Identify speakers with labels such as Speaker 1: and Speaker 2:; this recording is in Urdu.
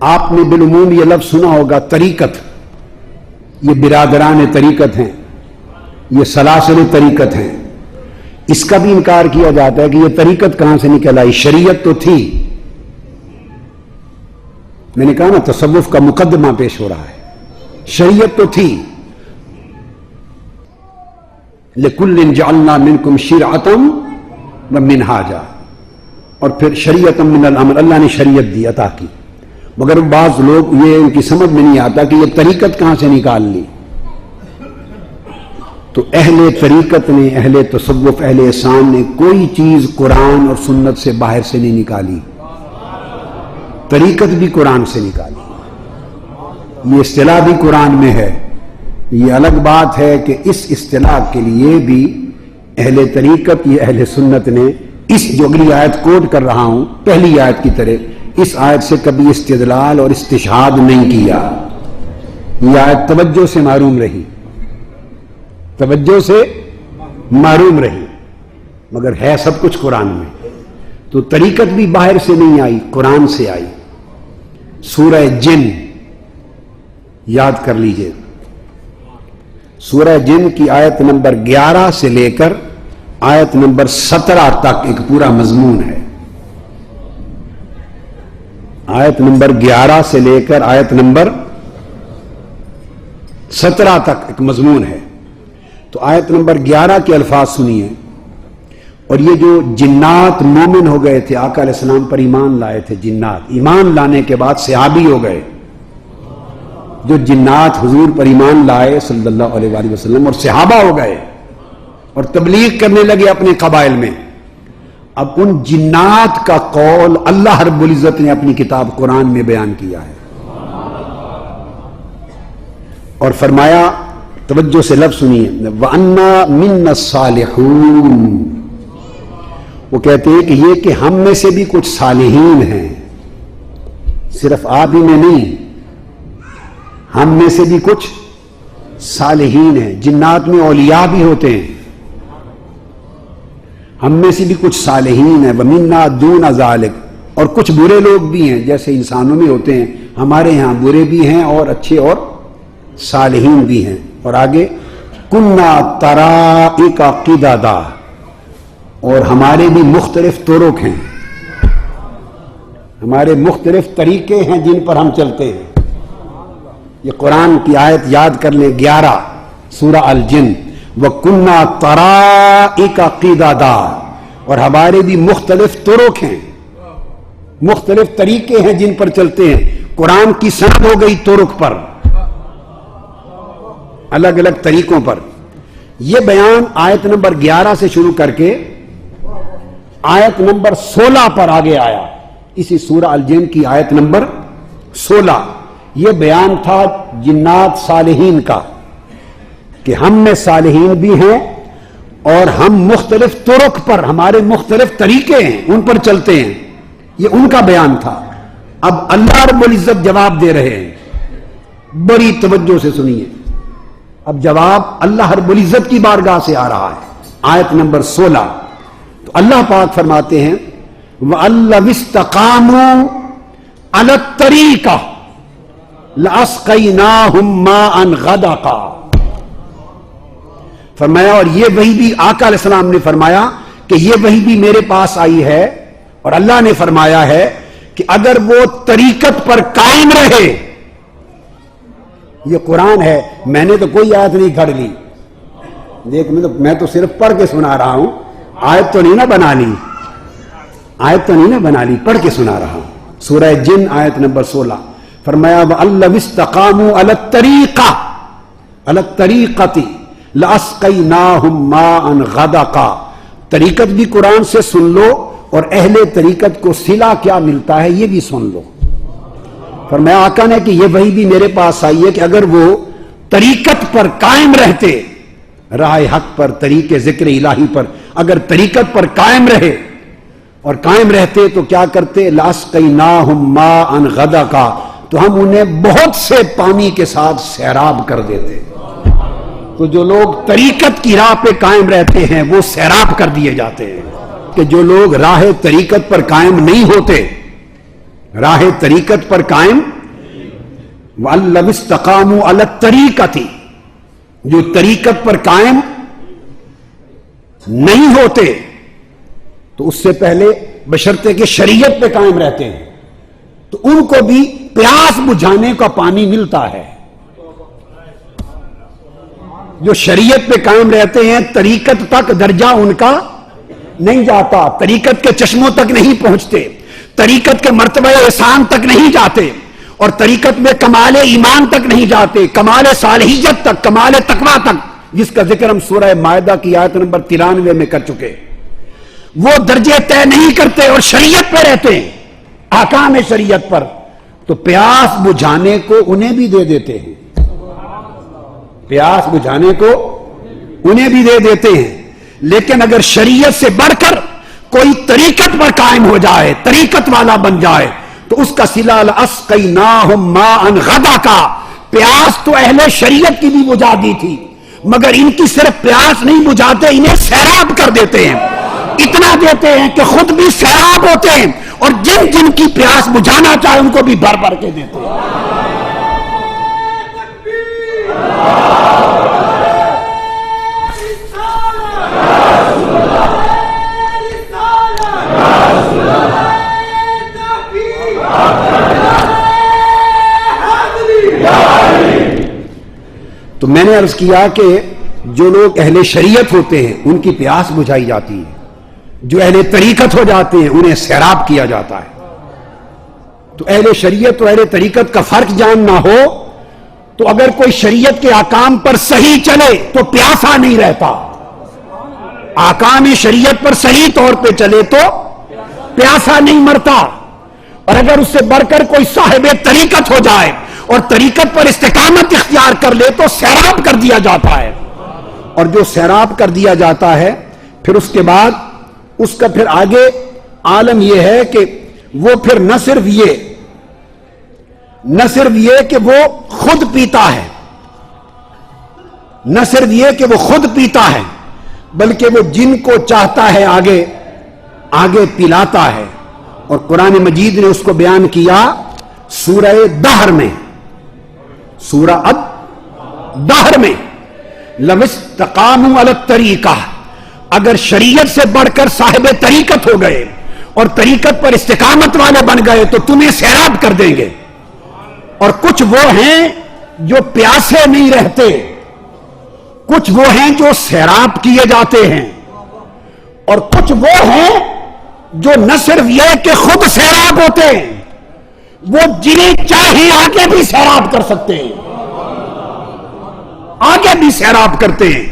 Speaker 1: آپ نے بالعموم یہ لفظ سنا ہوگا طریقت، یہ برادران طریقت ہیں، یہ سلاسل طریقت ہیں. اس کا بھی انکار کیا جاتا ہے کہ یہ طریقت کہاں سے نکل آئی، شریعت تو تھی. میں نے کہا نا تصوف کا مقدمہ پیش ہو رہا ہے، شریعت تو تھی. لِكُلٍّ جَعَلْنَا مِنْكُمْ شِرْعَةً وَمِنْهَاجًا، اور پھر شریعت من الامر، اللہ نے شریعت دی، عطا کی. مگر بعض لوگ یہ ان کی سمجھ میں نہیں آتا کہ یہ طریقت کہاں سے نکال لی. تو اہل طریقت نے، اہل تصوف، اہل احسان نے کوئی چیز قرآن اور سنت سے باہر سے نہیں نکالی، طریقت بھی قرآن سے نکالی. یہ اصطلاح بھی قرآن میں ہے. یہ الگ بات ہے کہ اس اصطلاح کے لیے بھی اہل طریقت یا اہل سنت نے اس جو اگلی آیت کوٹ کر رہا ہوں پہلی آیت کی طرح، اس آیت سے کبھی استدلال اور استشہاد نہیں کیا. یہ آیت توجہ سے محروم رہی، توجہ سے محروم رہی، مگر ہے سب کچھ قرآن میں. تو طریقت بھی باہر سے نہیں آئی، قرآن سے آئی. سورہ جن یاد کر لیجئے، سورہ جن کی آیت نمبر 11 سے لے کر آیت نمبر 17 تک ایک پورا مضمون ہے. آیت نمبر 11 سے لے کر آیت نمبر 17 تک ایک مضمون ہے. تو آیت نمبر 11 کے الفاظ سنیے. اور یہ جو جنات مومن ہو گئے تھے، آقا علیہ السلام پر ایمان لائے تھے، جنات ایمان لانے کے بعد صحابی ہو گئے. جو جنات حضور پر ایمان لائے صلی اللہ علیہ وآلہ وسلم اور صحابہ ہو گئے اور تبلیغ کرنے لگے اپنے قبائل میں. اب ان جنات کا قول اللہ رب العزت نے اپنی کتاب قرآن میں بیان کیا ہے اور فرمایا، توجہ سے لفظ سنیے، وَأَنَّا مِنَّا الصَّالِحُونَ. وہ کہتے ہیں کہ یہ کہ ہم میں سے بھی کچھ صالحین ہیں، صرف آپ ہی میں نہیں، ہم میں سے بھی کچھ صالحین ہیں. جنات میں اولیاء بھی ہوتے ہیں، ہم میں سے بھی کچھ صالحین ہیں. وَمِنَّا دُونَ ذَلِكَ، اور کچھ برے لوگ بھی ہیں جیسے انسانوں میں ہوتے ہیں، ہمارے یہاں برے بھی ہیں اور اچھے اور صالحین بھی ہیں. اور آگے كُنَّا طَرَائِقَ قِدَدًا، اور ہمارے بھی مختلف طرق ہیں، ہمارے مختلف طریقے ہیں جن پر ہم چلتے ہیں. یہ قرآن کی آیت یاد کر لیں، 11 سورہ الجن، وَكُنَّا طَرَائِقَ قِدَدًا، اور ہمارے بھی مختلف طرق ہیں، مختلف طریقے ہیں جن پر چلتے ہیں. قرآن کی سند ہو گئی طرق پر، الگ الگ طریقوں پر. یہ بیان آیت نمبر 11 سے شروع کر کے آیت نمبر 16 پر آگے آیا. اسی سورہ الجن کی آیت نمبر 16، یہ بیان تھا جنات صالحین کا کہ ہم میں صالحین بھی ہیں اور ہم مختلف طرق پر، ہمارے مختلف طریقے ہیں، ان پر چلتے ہیں. یہ ان کا بیان تھا. اب اللہ رب العزت جواب دے رہے ہیں، بڑی توجہ سے سنیے. اب جواب اللہ رب العزت کی بارگاہ سے آ رہا ہے. آیت نمبر 16، تو اللہ پاک فرماتے ہیں، وَأَلَّوِ اسْتَقَامُوا عَلَى الطَّرِيقَةِ لَأَسْقَيْنَاهُمْ مَاءً غَدَقًا. فرمایا، اور یہ وحی بھی آقا علیہ السلام نے فرمایا کہ یہ وحی بھی میرے پاس آئی ہے اور اللہ نے فرمایا ہے کہ اگر وہ طریقت پر قائم رہے. یہ قرآن ہے، میں نے تو کوئی آیت نہیں گھڑ لی، دیکھ میں تو صرف پڑھ کے سنا رہا ہوں، آیت تو نہیں نہ بنا لی، آیت تو نہیں نہ بنا لی، پڑھ کے سنا رہا ہوں. سورہ جن آیت نمبر 16 فرمایا، وَأَلَّوِ اسْتَقَامُوا عَلَى الطَّرِيقَةِ عَلَى الطَّرِيقَةِ لَأَسْقَيْنَاهُمْ مَاءً غَدَقًا. طریقت بھی قرآن سے سن لو اور اہل طریقت کو صلہ کیا ملتا ہے یہ بھی سن لو. فرمایا آقا نے کہ یہ وحی بھی میرے پاس آئی ہے کہ اگر وہ طریقت پر قائم رہتے، راہ حق پر، طریق ذکر الہی پر، اگر طریقت پر قائم رہے اور قائم رہتے تو کیا کرتے، لَأَسْقَيْنَاهُمْ مَاءً غَدَقًا، تو ہم انہیں بہت سے پانی کے ساتھ سیراب کر دیتے. تو جو لوگ طریقت کی راہ پہ قائم رہتے ہیں وہ سیراب کر دیے جاتے ہیں، کہ جو لوگ راہ طریقت پر قائم نہیں ہوتے راہ طریقت پر قائم وَأَلَّوِ اسْتَقَامُوا عَلَى الطَّرِيقَةِ، جو طریقت پر قائم نہیں ہوتے تو اس سے پہلے بشرطے کہ شریعت پہ قائم رہتے ہیں تو ان کو بھی پیاس بجھانے کا پانی ملتا ہے. جو شریعت پہ قائم رہتے ہیں طریقت تک درجہ ان کا نہیں جاتا، طریقت کے چشموں تک نہیں پہنچتے، طریقت کے مرتبہ احسان تک نہیں جاتے، اور طریقت میں کمال ایمان تک نہیں جاتے، کمال صالحیت تک، کمال تقویٰ تک، جس کا ذکر ہم سورہ مائدہ کی آیت نمبر 93 میں کر چکے. وہ درجے طے نہیں کرتے اور شریعت پہ رہتے ہیں، احکام شریعت پر، تو پیاس بجھانے کو انہیں بھی دے دیتے ہیں، پیاس بجھانے کو انہیں بھی دے دیتے ہیں. لیکن اگر شریعت سے بڑھ کر کوئی طریقت پر قائم ہو جائے، طریقت والا بن جائے، تو اس کا صلہ لَأَسْقَيْنَاهُمْ مَاءً غَدَقًا، پیاس تو اہل شریعت کی بھی بجھا دی تھی، مگر ان کی صرف پیاس نہیں بجھاتے، انہیں سیراب کر دیتے ہیں، اتنا دیتے ہیں کہ خود بھی سیراب ہوتے ہیں، اور جن جن کی پیاس بجھانا چاہے ان کو بھی بھر بھر کے دیتے ہیں. تو میں نے عرض کیا کہ جو لوگ اہل شریعت ہوتے ہیں ان کی پیاس بجھائی جاتی ہے، جو اہل طریقت ہو جاتے ہیں انہیں سیراب کیا جاتا ہے. تو اہل شریعت اور اہل طریقت کا فرق جاننا ہو تو اگر کوئی شریعت کے احکام پر صحیح چلے تو پیاسا نہیں رہتا، احکام شریعت پر صحیح طور پہ چلے تو پیاسا نہیں مرتا، اور اگر اس سے بڑھ کر کوئی صاحب طریقت ہو جائے اور طریقت پر استقامت اختیار کر لے تو سیراب کر دیا جاتا ہے. اور جو سیراب کر دیا جاتا ہے پھر اس کے بعد اس کا پھر آگے عالم یہ ہے کہ وہ پھر نہ صرف یہ کہ وہ خود پیتا ہے، نہ صرف یہ کہ وہ خود پیتا ہے، بلکہ وہ جن کو چاہتا ہے آگے پلاتا ہے. اور قرآن مجید نے اس کو بیان کیا سورہ دہر میں، سورہ دہر میں لَوِ اسْتَقَامُوا عَلَى الطَّرِيقَةِ، اگر شریعت سے بڑھ کر صاحب طریقت ہو گئے اور طریقت پر استقامت والے بن گئے تو تمہیں سیراب کر دیں گے. اور کچھ وہ ہیں جو پیاسے نہیں رہتے، کچھ وہ ہیں جو سیراب کیے جاتے ہیں، اور کچھ وہ ہیں جو نہ صرف یہ کہ خود سیراب ہوتے ہیں، وہ جنہیں چاہیں آگے بھی سیراب کر سکتے ہیں، آگے بھی سیراب کرتے ہیں.